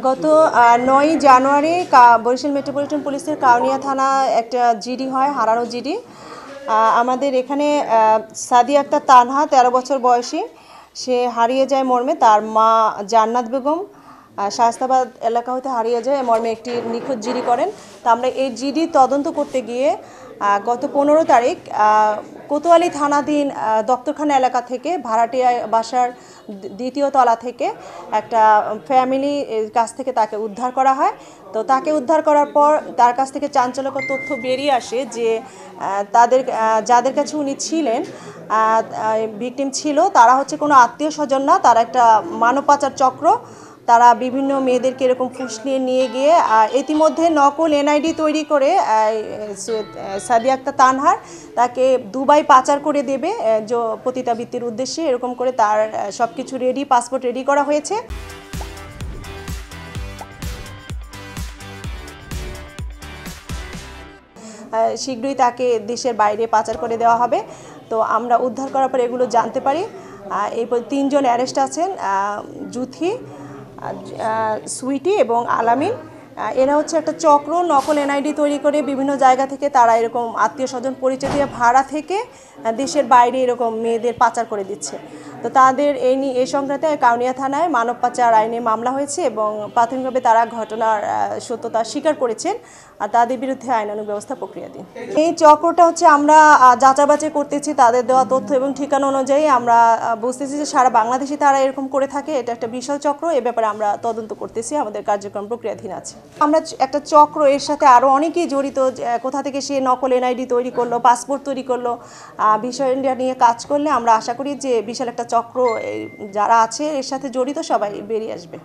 গত ৯ জানুয়ারি বরিশাল মেট্রোপলিটন পুলিশের কাউনিয়া থানা একটা জিডি হয়, হারানো জিডি। আমাদের এখানে সাদিয়া আক্তার তানহা ১৩ বছর বয়সী, সে হারিয়ে যায় মর্মে। তার মা জান্নাত বেগম শায়েস্তাবাদ এলাকা হতে হারিয়ে যায় মর্মে একটি নিখোঁজ জিডি করেন। তা আমরা এই জিডি তদন্ত করতে গিয়ে গত ১৫ তারিখ কোতোয়ালি থানাধীন দপ্তরখানা এলাকা থেকে ভাড়াটিয়া বাসার ২য় তলা থেকে একটা ফ্যামিলির কাছ থেকে তাকে উদ্ধার করা হয়। তো তাকে উদ্ধার করার পর তার কাছ থেকে চাঞ্চল্যকর তথ্য বেরিয়ে আসে যে যাদের কাছে উনি ছিলেন, ভিকটিম ছিল, তারা হচ্ছে কোনো আত্মীয় স্বজন না, তারা একটা মানব পাচার চক্র। তারা বিভিন্ন মেয়েদেরকে এরকম ফুসলিয়ে নিয়ে গিয়ে ইতিমধ্যে নকল এনআইডি তৈরি করে সাদিয়া আক্তার তানহার তাকে দুবাই পাচার করে দেবে পতিতাবৃত্তির উদ্দেশ্যে। এরকম করে তার সব কিছু রেডি, পাসপোর্ট রেডি করা হয়েছে। শীঘ্রই তাকে দেশের বাইরে পাচার করে দেওয়া হবে। তো আমরা উদ্ধার করার পর এগুলো জানতে পারি। এরপর ৩ জন অ্যারেস্ট আছেন, জুথি, সুইটি এবং আলামিন। এরা হচ্ছে একটা চক্র, নকল এনআইডি তৈরি করে বিভিন্ন জায়গা থেকে তারা এরকম আত্মীয় স্বজন পরিচয় দিয়ে ভাড়া থেকে দেশের বাইরে এরকম মেয়েদের পাচার করে দিচ্ছে। তো তাদের এই সংক্রান্তে কাউনিয়া থানায় মানব পাচার আইনে মামলা হয়েছে এবং প্রাথমিকভাবে তারা ঘটনার সত্যতা স্বীকার করেছেন আর তাদের বিরুদ্ধে আইনানুগ ব্যবস্থা প্রক্রিয়াধীন। এই চক্রটা হচ্ছে আমরা যাচাই করতেছি তাদের দেওয়া তথ্য এবং ঠিকানা অনুযায়ী। আমরা বুঝতেছি যে সারা বাংলাদেশে তারা এরকম করে থাকে। এটা একটা বিশাল চক্র, এ ব্যাপারে আমরা তদন্ত করতেছি, আমাদের কার্যক্রম প্রক্রিয়াধীন আছে। আমরা একটা চক্র, এর সাথে আরও অনেকেই জড়িত। কোথা থেকে সে নকল এনআইডি তৈরি করলো, পাসপোর্ট তৈরি করলো, বিষয়টা নিয়ে কাজ করলে আমরা আশা করি যে বিশাল একটা চক্র যারা আছে এর সাথে জড়িত সবাই বেরিয়ে আসবে।